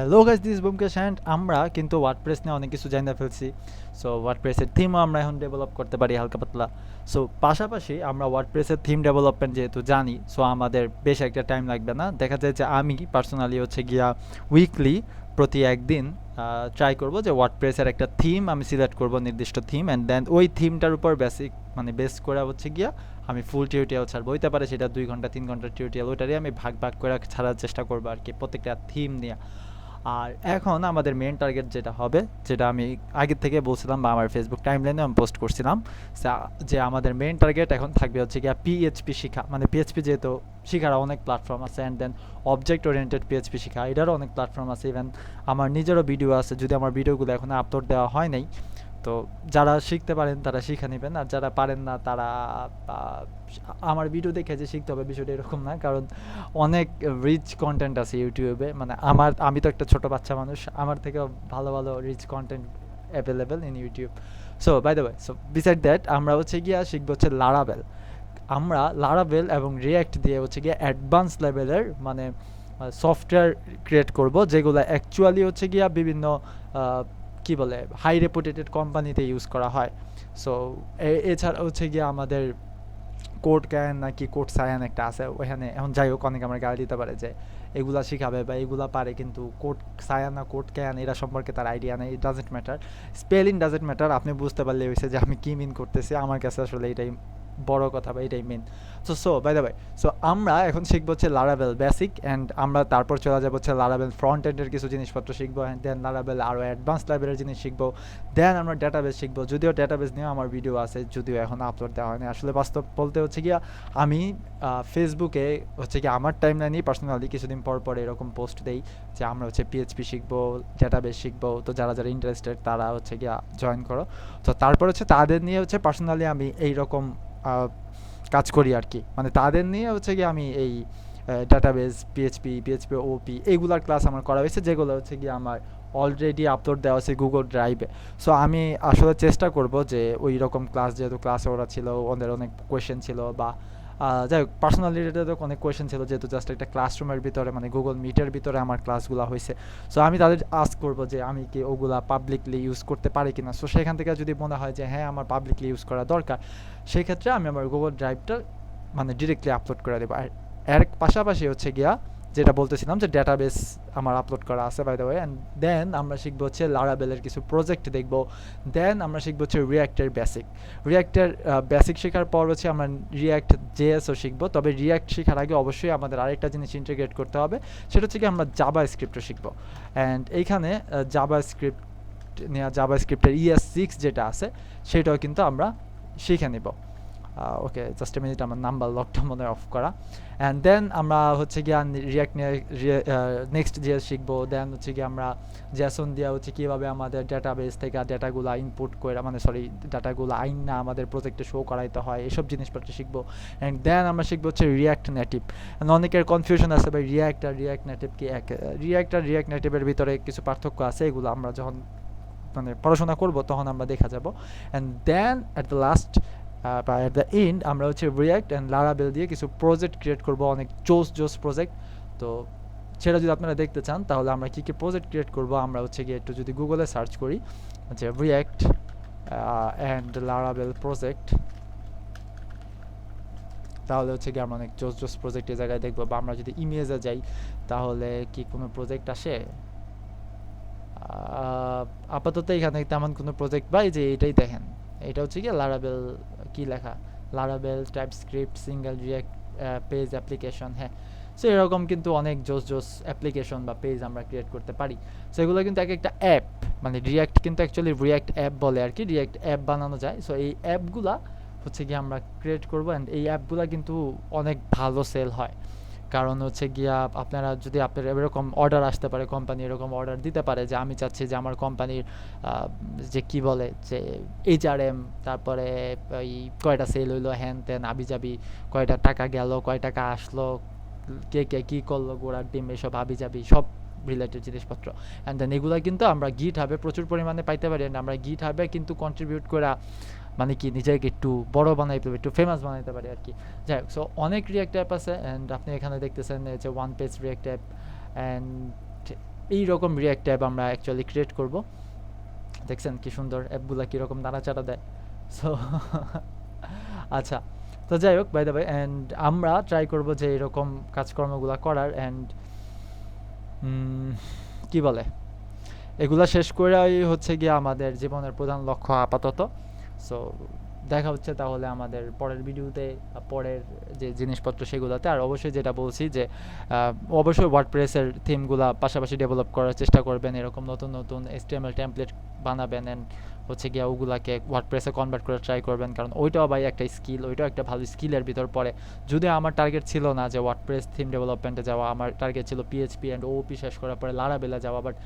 Hello guys, this বুমকেশ and আমরা কিন্তু WordPress নিয়ে অনেক কিছু জানা ফেলছি। সো ওয়ার্ডপ্রেসের থিমও আমরা এখন ডেভেলপ করতে পারি হালকা পাতলা। সো পাশাপাশি আমরা ওয়ার্ডপ্রেসের থিম ডেভেলপমেন্ট যেহেতু জানি, সো আমাদের বেশ একটা টাইম লাগবে না। দেখা যায় যে আমি পার্সোনালি হচ্ছে গিয়া উইকলি প্রতি একদিন ট্রাই করব যে ওয়ার্ডপ্রেসের একটা থিম আমি সিলেক্ট করব, নির্দিষ্ট থিম, অ্যান্ড দেন ওই থিমটার উপর বেসিক মানে বেস করে হচ্ছে গিয়া আমি ফুল টিউটোরিয়াল ছাড়বো। হইতে পারে সেটা 2 ঘন্টা 3 ঘন্টার টিউটোরিয়াল, ওইটারই আমি ভাগ ভাগ করে ছাড়ার চেষ্টা করবো আর কি, প্রত্যেকটা থিম নিয়ে। আর এখন আমাদের মেন টার্গেট যেটা হবে, যেটা আমি আগের থেকে বলছিলাম বা আমার ফেসবুক টাইমলাইনে আমি পোস্ট করছিলাম, যে আমাদের মেন টার্গেট এখন থাকবে হচ্ছে গিয়া পিএইচপি শেখা। মানে পিএইচপি যেহেতু শেখার অনেক প্ল্যাটফর্ম আছে, and then object oriented PHP শেখা, এটারও অনেক প্ল্যাটফর্ম আছে। ইভেন আমার নিজেরও ভিডিও আছে, যদি আমার ভিডিওগুলো এখন আপলোড দেওয়া হয় নাই। তো যারা শিখতে পারেন তারা শিখে নেবেন, আর যারা পারেন না তারা আমার ভিডিও দেখে যে শিখতে হবে বিষয়টা এরকম না, কারণ অনেক রিচ কন্টেন্ট আছে ইউটিউবে। মানে আমি তো একটা ছোট বাচ্চা মানুষ, আমার থেকেও ভালো ভালো rich content available in YouTube. So by the way, so beside that আমরা হচ্ছে গিয়া শিখবো হচ্ছে লারাবেল। আমরা লারাবেল এবং রিয়্যাক্ট দিয়ে হচ্ছে গিয়ে অ্যাডভান্স লেভেলের মানে সফটওয়্যার ক্রিয়েট করব, যেগুলো অ্যাকচুয়ালি হচ্ছে গিয়া বিভিন্ন কি বলে হাই রেপুটেটেড কোম্পানিতে ইউজ করা হয়। সো এছাড়া হচ্ছে গিয়ে আমাদের কোড ক্যান নাকি কোড সায়ান একটা আছে ওখানে, এখন যাই হোক অনেকে আমার গালি দিতে পারে যে এগুলা শিখাবে বা এগুলা পারে, কিন্তু কোড সায়ান না কোড ক্যান এরা সম্পর্কে তার আইডিয়া নেই। It doesn't matter, spelling doesn't matter, আপনি বুঝতে পারলে হয়েছে যে আমি কি মিন করতেছি। আমার কাছে আসলে এটাই বড় কথা বা এটাই main. So by the way, so আমরা এখন শিখবো হচ্ছে লারাবেল বেসিক, অ্যান্ড আমরা তারপর চলে যাবো হচ্ছে লারাবেল ফ্রন্ট এন্ডের কিছু জিনিসপত্র শিখবো, অ্যান্ড দেন লারাবেল আরও অ্যাডভান্স লেভেলের জিনিস শিখবো। দেন আমরা ডেটাবেস শিখবো, যদিও ডেটাবেস নিয়েও আমার ভিডিও আছে, যদিও এখন আপলোড দেওয়া হয়নি। আসলে বাস্তব বলতে হচ্ছে গিয়া আমি ফেসবুকে হচ্ছে কি আমার টাইম লাইনেই পার্সোনালি কিছুদিন পর পর এরকম পোস্ট দেই যে আমরা হচ্ছে পিএইচপি শিখবো, ডেটাবেস শিখবো। তো যারা যারা ইন্টারেস্টেড তারা হচ্ছে গিয়া জয়েন করো। তো তারপর হচ্ছে তাদের নিয়ে হচ্ছে পার্সোনালি আমি এইরকম কাজ করি আর কি। মানে তাদের নিয়ে হচ্ছে গিয়ে আমি এই ডাটাবেস পিএইচপি ওপি এইগুলার ক্লাস আমার করা হয়েছে, যেগুলো হচ্ছে গিয়ে আমার অলরেডি আপলোড দেওয়া আছে গুগল ড্রাইভে। সো আমি আসলে চেষ্টা করব যে ওই রকম ক্লাস, যেহেতু ক্লাসে ওরা ছিল, ওদের অনেক কোয়েশ্চেন ছিল, বা যাই হোক পার্সোনাল রিলেটেড অনেক কোয়েশ্চেন ছিল, যেহেতু জাস্ট একটা ক্লাসরুমের ভিতরে মানে গুগল মিটের ভিতরে আমার ক্লাসগুলো হয়েছে। সো আমি তাদের আস্ক করবো যে আমি কি ওগুলা পাবলিকলি ইউজ করতে পারি কিনা। সো সেখান থেকে যদি মনে হয় যে হ্যাঁ আমার পাবলিকলি ইউজ করা দরকার, সেই ক্ষেত্রে আমি আমার গুগল ড্রাইভটা মানে ডিরেক্টলি আপলোড করে দেবো। আর এর পাশাপাশি হচ্ছে গিয়া যেটা বলতেছিলাম যে ডেটাবেস আমার আপলোড করা আছে by the way. And then আমরা শিখবো হচ্ছে লারাবেলের কিছু প্রজেক্ট দেখবো। দেন আমরা শিখবো হচ্ছে রিয়্যাক্টের বেসিক শেখার পর হচ্ছে আমরা রিয়্যাক্ট জেএসও শিখবো। তবে রিয়্যাক্ট শেখার আগে অবশ্যই আমাদের আরেকটা জিনিস ইন্টিগ্রেট করতে হবে, সেটা হচ্ছে কি আমরা জাভা স্ক্রিপ্টও শিখবো। অ্যান্ড এইখানে জাভা স্ক্রিপ্টের ES6 যেটা আছে সেটাও কিন্তু আমরা শিখে নিব। ওকে, জাস্ট এ মিনিট, আমার নাম্বার লকটা মনে অফ করা। অ্যান্ড দেন আমরা হচ্ছে গিয়ে রিয়াক্ট নিয়ে নেক্সট জেএস শিখবো। দেন হচ্ছে গিয়ে আমরা জেসন দিয়ে হচ্ছে কীভাবে আমাদের ডাটাবেস থেকে ডাটাগুলো ইনপুট করে, মানে সরি ডাটাগুলো আইন না আমাদের প্রজেক্টে শো করাইতে হয়, এসব জিনিসপত্র শিখবো। অ্যান্ড দেন আমরা শিখবো হচ্ছে রিয়াক্ট নেটিভ। অনেকের কনফিউশন আছে ভাই, রিয়াক্ট আর রিয়াক্ট নেটিভ কি এক? রিয়াক্ট নেটিভের ভিতরে কিছু পার্থক্য আছে, এগুলো আমরা যখন মানে পড়াশোনা করবো তখন আমরা দেখা যাবো। And then at the last বা অ্যাট দ্য এন্ড আমরা হচ্ছে রিয়াক্ট অ্যান্ড লারাবেল দিয়ে কিছু প্রজেক্ট ক্রিয়েট করবো, অনেক জোস প্রজেক্ট। তো সেটা যদি আপনারা দেখতে চান তাহলে আমরা কী কী প্রজেক্ট ক্রিয়েট করবো, আমরা হচ্ছে গিয়ে একটু যদি গুগলে সার্চ করি যে রিয়াক্ট অ্যান্ড লারাবেল প্রজেক্ট, তাহলে হচ্ছে গিয়ে আমরা অনেক জোস প্রজেক্ট এই জায়গায় দেখবো। বা আমরা যদি ইমেজে যাই তাহলে কি কোনো প্রজেক্ট আসে? আপাতত এখানে তেমন কোনো প্রজেক্ট বা এই যে এটাই দেখেন, এটা হচ্ছে কি লারাবেল, কি লেখা লারাবেল TypeScript single React page application. হ্যাঁ, সো এরকম কিন্তু অনেক জোস অ্যাপ্লিকেশন বা পেজ আমরা ক্রিয়েট করতে পারি। সো এগুলো কিন্তু এক একটা অ্যাপ, মানে রিয়াক্ট কিন্তু অ্যাকচুয়ালি রিয়াক্ট অ্যাপ বলে আর কি, রিয়াক্ট অ্যাপ বানানো যায়। সো এই অ্যাপগুলা হচ্ছে গিয়ে আমরা ক্রিয়েট করবো, অ্যান্ড এই অ্যাপগুলা কিন্তু অনেক ভালো সেল হয়। কারণ হচ্ছে গিয়া আপনারা যদি আপনার এরকম অর্ডার আসতে পারে, কোম্পানি এরকম অর্ডার দিতে পারে যে আমি চাচ্ছি যে আমার কোম্পানির যে কি বলে যে HRM, তারপরে ওই কয়টা সেল হইলো, হ্যান ত্যান আবিজাবি, কয়টা টাকা গেল, কয় টাকা আসলো, কে কী করলো, গোড়ার ডিম, এসব আবিজাবি সব রিলেটেড জিনিসপত্র। অ্যান্ড দেন এগুলো কিন্তু আমরা গিট হাবে প্রচুর পরিমাণে পাইতে পারি। অ্যান্ড আমরা গিট হাবে কিন্তু কন্ট্রিবিউট করা মানে কি নিজেকে একটু বড় বানাইতে পারি, একটু ফেমাস বানাইতে পারি আর কি। যাই হোক, সো অনেক রিয়াক্ট অ্যাপ আছে, অ্যান্ড আপনি এখানে দেখতেছেন যে one page react app, and এইরকম রিয়াক্ট অ্যাপ আমরা অ্যাকচুয়ালি ক্রিয়েট করব। দেখছেন কি সুন্দর অ্যাপগুলা কীরকম নাড়াচাড়া দেয়। সো আচ্ছা, তো যাই হোক, বাই দ্য ওয়ে, অ্যান্ড আমরা ট্রাই করব যে এরকম কাজকর্মগুলো করার, অ্যান্ড কি বলে, এগুলা শেষ করাই হচ্ছে গিয়ে আমাদের জীবনের প্রধান লক্ষ্য আপাতত। সো দেখা হচ্ছে তাহলে আমাদের পরের ভিডিওতে, পরের যে জিনিসপত্র সেগুলোতে। আর অবশ্যই যেটা বলছি যে অবশ্যই ওয়ার্ডপ্রেসের থিমগুলা পাশাপাশি ডেভেলপ করার চেষ্টা করবেন, এরকম নতুন নতুন HTML টেমপ্লেট বানাবেন, অ্যান্ড হচ্ছে গিয়ে ওগুলাকে ওয়ার্ডপ্রেসে কনভার্ট করে ট্রাই করবেন, কারণ ওইটাও ভাই একটা স্কিল, ওইটাও একটা ভালো স্কিলের ভিতর পড়ে। যদিও আমার টার্গেট ছিল না যে ওয়ার্ডপ্রেস থিম ডেভেলপমেন্টে যাওয়া, আমার টার্গেট ছিল পিএইচপি অ্যান্ড ওওপি শেষ করার পরে লারাবেলে যাওয়া। বাট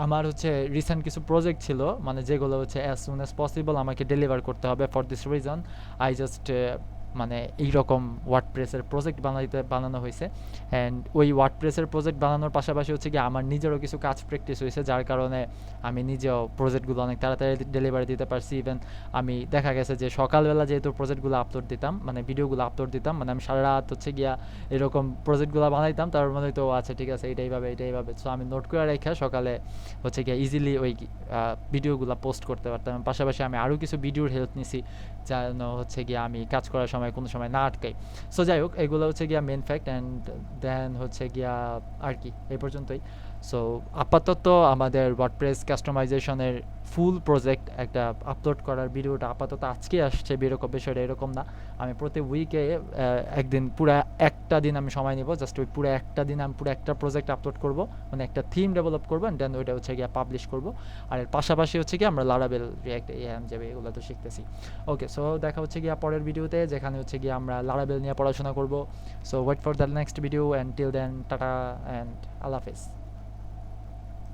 আমার হচ্ছে রিসেন্ট কিছু প্রজেক্ট ছিল, মানে যেগুলো হচ্ছে অ্যাজ সুন অ্যাজ পসিবল আমাকে ডেলিভার করতে হবে। For this reason I just মানে এইরকম ওয়ার্ডপ্রেসের প্রজেক্ট বানানো হয়েছে, অ্যান্ড ওই ওয়ার্ডপ্রেসের প্রজেক্ট বানানোর পাশাপাশি হচ্ছে কি আমার নিজেরও কিছু কাজ প্র্যাকটিস হয়েছে, যার কারণে আমি নিজেও প্রজেক্টগুলো অনেক তাড়াতাড়ি ডেলিভারি দিতে পারছি। ইভেন আমি দেখা গেছে যে সকালবেলা যেহেতু প্রজেক্টগুলো আপলোড দিতাম, মানে ভিডিওগুলো আপলোড দিতাম, মানে আমি সারা রাত হচ্ছে গিয়া এরকম প্রজেক্টগুলো বানাইতাম, তার মানে তো আচ্ছা ঠিক আছে এইটাইভাবে। সো আমি নোট করে রেখে সকালে হচ্ছে গিয়ে ইজিলি ওই ভিডিওগুলো পোস্ট করতে পারতাম। পাশাপাশি আমি আরও কিছু ভিডিওর হেল্প নিছি, যেন হচ্ছে গিয়ে আমি কাজ করার সময় কোনো সময় না আটকাই। সো যাই হোক, এগুলো হচ্ছে গিয়া মেন ফ্যাক্ট, অ্যান্ড দেন হচ্ছে গিয়া আর কি এই পর্যন্তই। সো আপাতত আমাদের ওয়ার্ডপ্রেস কাস্টমাইজেশনের ফুল প্রজেক্ট একটা আপলোড করার ভিডিওটা আপাতত আজকে আসছে, বেরোকম বিষয়টা এরকম না। আমি প্রতি উইকে একদিন পুরো একটা দিন আমি সময় নিব, জাস্ট ওই পুরো একটা দিন আমি পুরো একটা প্রজেক্ট আপলোড করব, মানে একটা থিম ডেভেলপ করবো, অ্যান্ড দেন ওইটা হচ্ছে গিয়ে পাবলিশ করব। আর এর পাশাপাশি হচ্ছে কি আমরা লারাবেল, রিয়াক্ট, যাবে, এগুলো তো শিখতেছি। ওকে, সো দেখা হচ্ছে গিয়ে পরের ভিডিওতে, যেখানে হচ্ছে গিয়ে আমরা লারাবেল নিয়ে পড়াশোনা করব। So wait for the next video, and till then ta-ta and Allah হাফেজ।